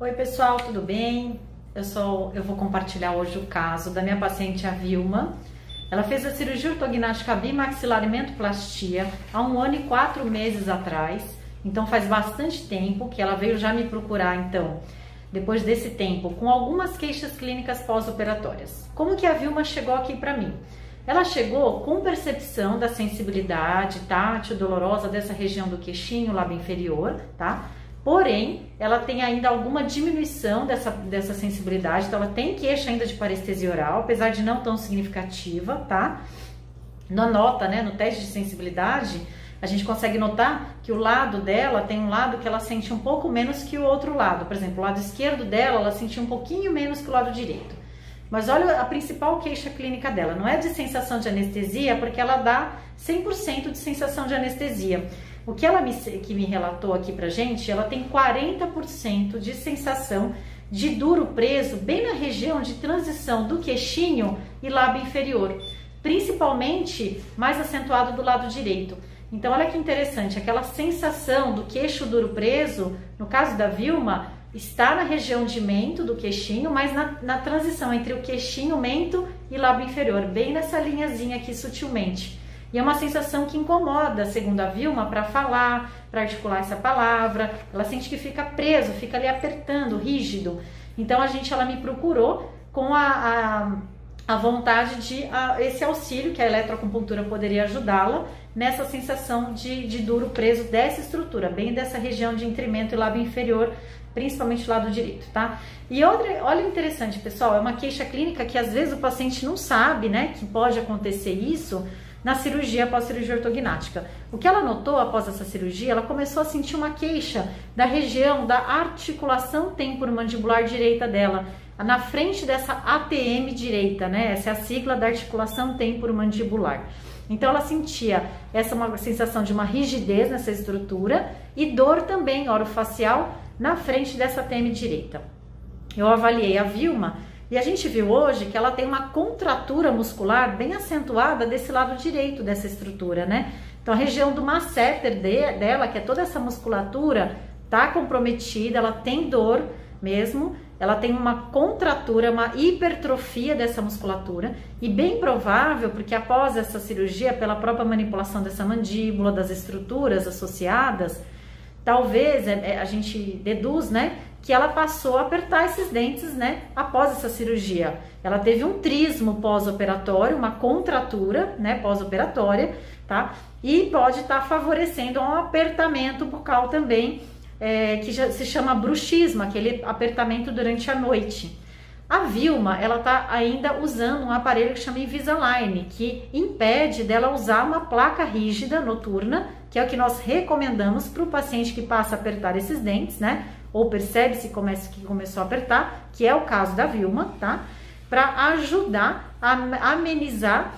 Oi pessoal, tudo bem? Eu vou compartilhar hoje o caso da minha paciente, a Vilma. Ela fez a cirurgia ortognática bimaxilar e mentoplastia há 1 ano e 4 meses atrás. Então faz bastante tempo que ela veio já me procurar, então, depois desse tempo, com algumas queixas clínicas pós-operatórias. Como que a Vilma chegou aqui para mim? Ela chegou com percepção da sensibilidade tátil dolorosa dessa região do queixinho, lábio inferior, tá? Porém, ela tem ainda alguma diminuição dessa sensibilidade, então ela tem queixa ainda de parestesia oral, apesar de não tão significativa, tá? Na nota, né, no teste de sensibilidade, a gente consegue notar que o lado dela tem um lado que ela sente um pouco menos que o outro lado. Por exemplo, o lado esquerdo dela, ela sentiu um pouquinho menos que o lado direito. Mas olha a principal queixa clínica dela, não é de sensação de anestesia, porque ela dá 100% de sensação de anestesia. O que ela me relatou aqui pra gente, ela tem 40% de sensação de duro preso bem na região de transição do queixinho e lábio inferior, principalmente mais acentuado do lado direito. Então olha que interessante, aquela sensação do queixo duro preso, no caso da Vilma, está na região de mento do queixinho, mas na transição entre o queixinho, mento e lábio inferior, bem nessa linhazinha aqui sutilmente. E é uma sensação que incomoda, segundo a Vilma, para falar, para articular essa palavra. Ela sente que fica preso, fica ali apertando, rígido. Então ela me procurou com a vontade de esse auxílio, que a eletroacupuntura poderia ajudá-la nessa sensação de duro preso dessa estrutura, bem dessa região de entrimento e lábio inferior, principalmente o lado direito, tá? E olha interessante, pessoal, é uma queixa clínica que às vezes o paciente não sabe, né, que pode acontecer isso na cirurgia, após cirurgia ortognática. O que ela notou após essa cirurgia, ela começou a sentir uma queixa da região da articulação temporomandibular direita dela, na frente dessa ATM direita, né? Essa é a sigla da articulação temporomandibular. Então ela sentia uma sensação de uma rigidez nessa estrutura e dor também orofacial na frente dessa ATM direita. Eu avaliei a Vilma e a gente viu hoje que ela tem uma contratura muscular bem acentuada desse lado direito dessa estrutura, né? Então a região do masseter dela, que é toda essa musculatura, tá comprometida, ela tem dor mesmo, ela tem uma contratura, uma hipertrofia dessa musculatura e bem provável, porque após essa cirurgia, pela própria manipulação dessa mandíbula, das estruturas associadas, talvez a gente deduz, né, que ela passou a apertar esses dentes, né, após essa cirurgia. Ela teve um trismo pós-operatório, uma contratura, né, pós-operatória, tá? E pode estar favorecendo um apertamento bucal também, que já se chama bruxismo, aquele apertamento durante a noite. A Vilma, ela tá ainda usando um aparelho que chama Invisalign, que impede dela usar uma placa rígida noturna, que é o que nós recomendamos para o paciente que passa a apertar esses dentes, né? Ou percebe-se que começou a apertar, que é o caso da Vilma, tá? Para ajudar a amenizar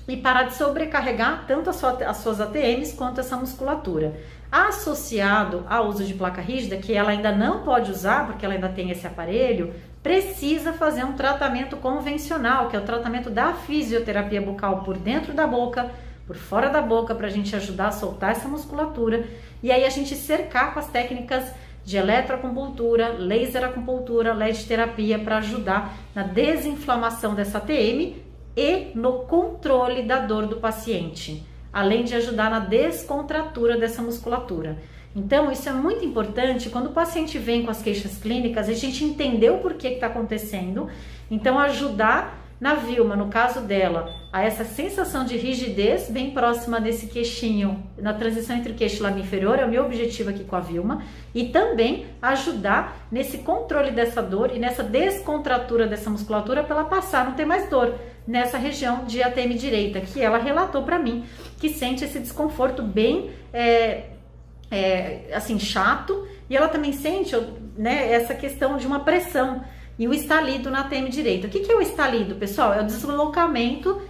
e parar de sobrecarregar tanto as suas ATMs quanto essa musculatura. Associado ao uso de placa rígida, que ela ainda não pode usar, porque ela ainda tem esse aparelho, precisa fazer um tratamento convencional, que é o tratamento da fisioterapia bucal por dentro da boca, por fora da boca, para a gente ajudar a soltar essa musculatura, e aí a gente cercar com as técnicas de eletroacupuntura, laser acupuntura, LED terapia, para ajudar na desinflamação dessa ATM e no controle da dor do paciente, além de ajudar na descontratura dessa musculatura. Então, isso é muito importante quando o paciente vem com as queixas clínicas, a gente entender o porquê que está acontecendo, então ajudar na Vilma, no caso dela, a essa sensação de rigidez bem próxima desse queixinho, na transição entre o queixo e lábio inferior, é o meu objetivo aqui com a Vilma, e também ajudar nesse controle dessa dor e nessa descontratura dessa musculatura para ela passar a não ter mais dor nessa região de ATM direita, que ela relatou para mim, que sente esse desconforto bem, assim, chato, e ela também sente, né, essa questão de uma pressão e o estalido na ATM direita. O que é o estalido, pessoal? É o deslocamento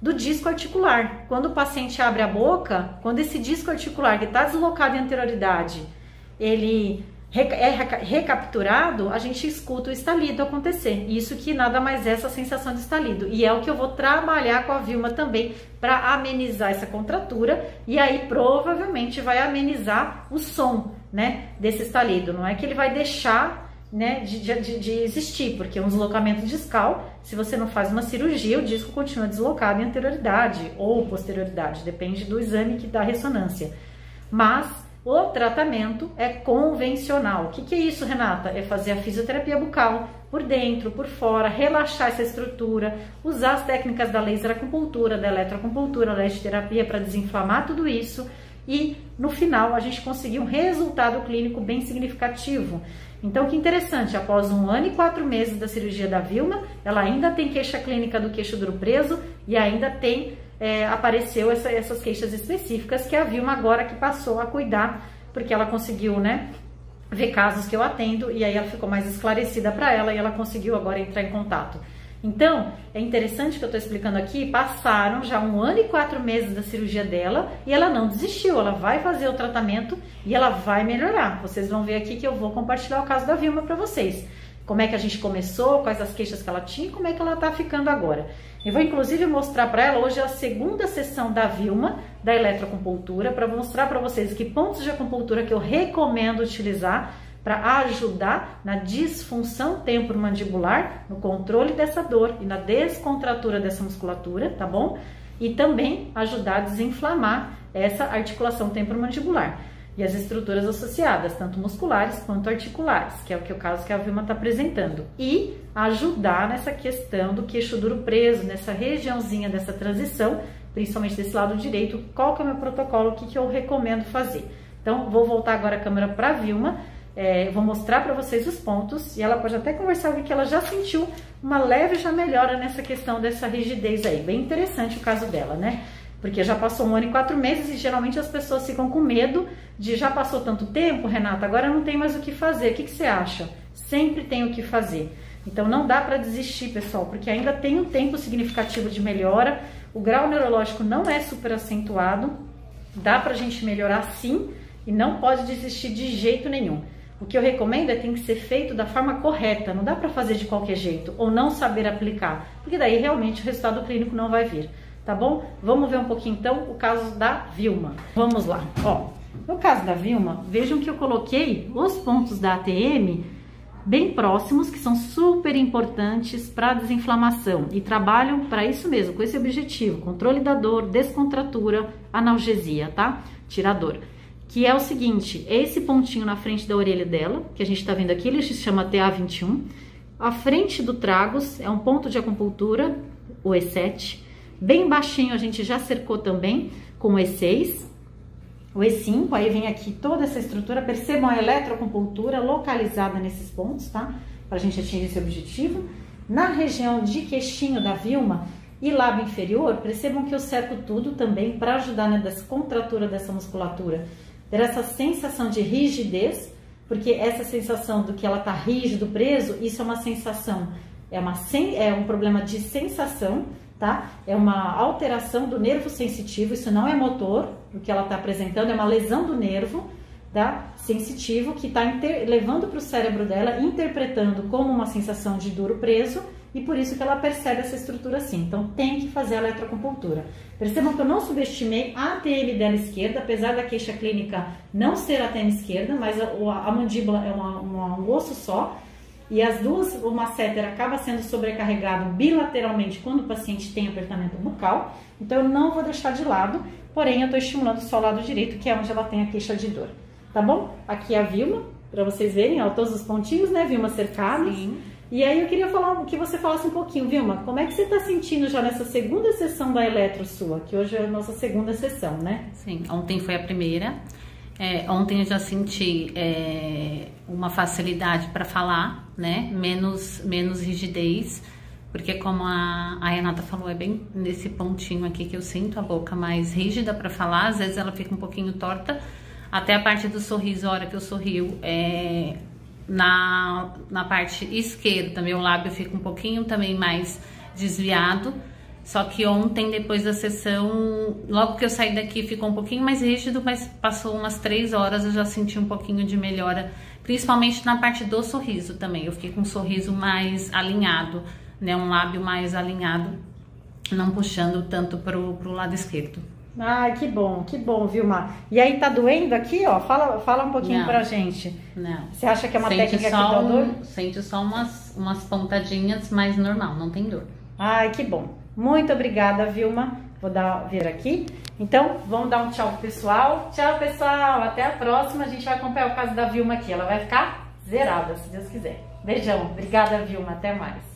do disco articular. Quando o paciente abre a boca, quando esse disco articular que está deslocado em anterioridade, ele é recapturado, a gente escuta o estalido acontecer. Isso que nada mais é essa sensação de estalido. E é o que eu vou trabalhar com a Vilma também para amenizar essa contratura. E aí provavelmente vai amenizar o som, né, desse estalido. Não é que ele vai deixar, né, de existir, porque um deslocamento discal, se você não faz uma cirurgia, o disco continua deslocado em anterioridade ou posterioridade, depende do exame que dá ressonância. Mas o tratamento é convencional. O que é isso, Renata? É fazer a fisioterapia bucal por dentro, por fora, relaxar essa estrutura, usar as técnicas da laser acupuntura, da eletroacupuntura, da terapia para desinflamar tudo isso e no final a gente conseguir um resultado clínico bem significativo. Então, que interessante, após 1 ano e 4 meses da cirurgia da Vilma, ela ainda tem queixa clínica do queixo duro preso e ainda tem, apareceu essas queixas específicas que a Vilma agora que passou a cuidar, porque ela conseguiu, né, ver casos que eu atendo e aí ela ficou mais esclarecida para ela e ela conseguiu agora entrar em contato. Então, é interessante que eu estou explicando aqui, passaram já 1 ano e 4 meses da cirurgia dela e ela não desistiu, ela vai fazer o tratamento e ela vai melhorar. Vocês vão ver aqui que eu vou compartilhar o caso da Vilma para vocês. Como é que a gente começou, quais as queixas que ela tinha e como é que ela está ficando agora. Eu vou inclusive mostrar para ela, hoje é a segunda sessão da Vilma, da eletroacupuntura, para mostrar para vocês que pontos de acupuntura que eu recomendo utilizar para ajudar na disfunção temporomandibular, no controle dessa dor e na descontratura dessa musculatura, tá bom? E também ajudar a desinflamar essa articulação temporomandibular e as estruturas associadas, tanto musculares quanto articulares, que é o caso que a Vilma está apresentando. E ajudar nessa questão do queixo duro preso, nessa regiãozinha dessa transição, principalmente desse lado direito, qual que é o meu protocolo, o que eu recomendo fazer. Então, vou voltar agora a câmera para a Vilma. Vou mostrar para vocês os pontos e ela pode até conversar com que ela já sentiu uma leve melhora nessa questão dessa rigidez aí. Bem interessante o caso dela, né? Porque já passou 1 ano e 4 meses e geralmente as pessoas ficam com medo de já passou tanto tempo, Renata, agora não tem mais o que fazer. O que você acha? Sempre tem o que fazer. Então não dá para desistir, pessoal, porque ainda tem um tempo significativo de melhora. O grau neurológico não é super acentuado, dá pra gente melhorar sim e não pode desistir de jeito nenhum. O que eu recomendo tem que ser feito da forma correta, não dá para fazer de qualquer jeito ou não saber aplicar, porque daí realmente o resultado clínico não vai vir, tá bom? Vamos ver um pouquinho então o caso da Vilma. Vamos lá, ó. No caso da Vilma, vejam que eu coloquei os pontos da ATM bem próximos, que são super importantes para a desinflamação e trabalham para isso mesmo, com esse objetivo, controle da dor, descontratura, analgesia, tá? Tirar dor. Que é o seguinte, esse pontinho na frente da orelha dela, que a gente tá vendo aqui, ele se chama TA21. A frente do tragus é um ponto de acupuntura, o E7. Bem baixinho a gente já cercou também com o E6. O E5, aí vem aqui toda essa estrutura. Percebam a eletroacupuntura localizada nesses pontos, tá? Pra gente atingir esse objetivo. Na região de queixinho da Vilma e lábio inferior, percebam que eu cerco tudo também para ajudar na descontratura dessa musculatura. Ter essa sensação de rigidez, porque essa sensação do que ela tá rígido, preso, isso é uma sensação, é um problema de sensação, tá? É uma alteração do nervo sensitivo, isso não é motor, o que ela tá apresentando é uma lesão do nervo, tá? Sensitivo, que tá levando para o cérebro dela, interpretando como uma sensação de duro preso, e por isso que ela percebe essa estrutura assim. Então tem que fazer a eletroacupuntura. Percebam que eu não subestimei a ATM dela esquerda, apesar da queixa clínica não ser a ATM esquerda, mas a mandíbula é um osso só, e as duas, o masseter acaba sendo sobrecarregado bilateralmente quando o paciente tem apertamento bucal, então eu não vou deixar de lado, porém eu estou estimulando só o lado direito, que é onde ela tem a queixa de dor, tá bom? Aqui é a Vilma, para vocês verem, ó, todos os pontinhos, né, Vilma, cercados. Sim. E aí eu queria que você falasse um pouquinho, Vilma, como é que você está sentindo já nessa segunda sessão da eletro sua, que hoje é a nossa segunda sessão, né? Sim, ontem foi a primeira. Ontem eu já senti uma facilidade para falar, né? Menos rigidez, porque como a Renata falou, é bem nesse pontinho aqui que eu sinto a boca mais rígida para falar, às vezes ela fica um pouquinho torta, até a parte do sorriso, a hora que eu sorrio, na parte esquerda, meu lábio fica um pouquinho também mais desviado, só que ontem, depois da sessão, logo que eu saí daqui ficou um pouquinho mais rígido, mas passou umas 3 horas eu já senti um pouquinho de melhora, principalmente na parte do sorriso também, eu fiquei com um sorriso mais alinhado, né, um lábio mais alinhado, não puxando tanto pro lado esquerdo. Ai, que bom, Vilma. E aí tá doendo aqui, ó? Fala um pouquinho Não. pra gente. Não. Você acha que é uma Sente técnica que só dá dor? Sente só umas pontadinhas, mas normal, não tem dor. Ai, que bom. Muito obrigada, Vilma. Vou vir aqui. Então, vamos dar um tchau pro pessoal. Tchau, pessoal. Até a próxima. A gente vai acompanhar o caso da Vilma aqui. Ela vai ficar zerada, se Deus quiser. Beijão. Obrigada, Vilma. Até mais.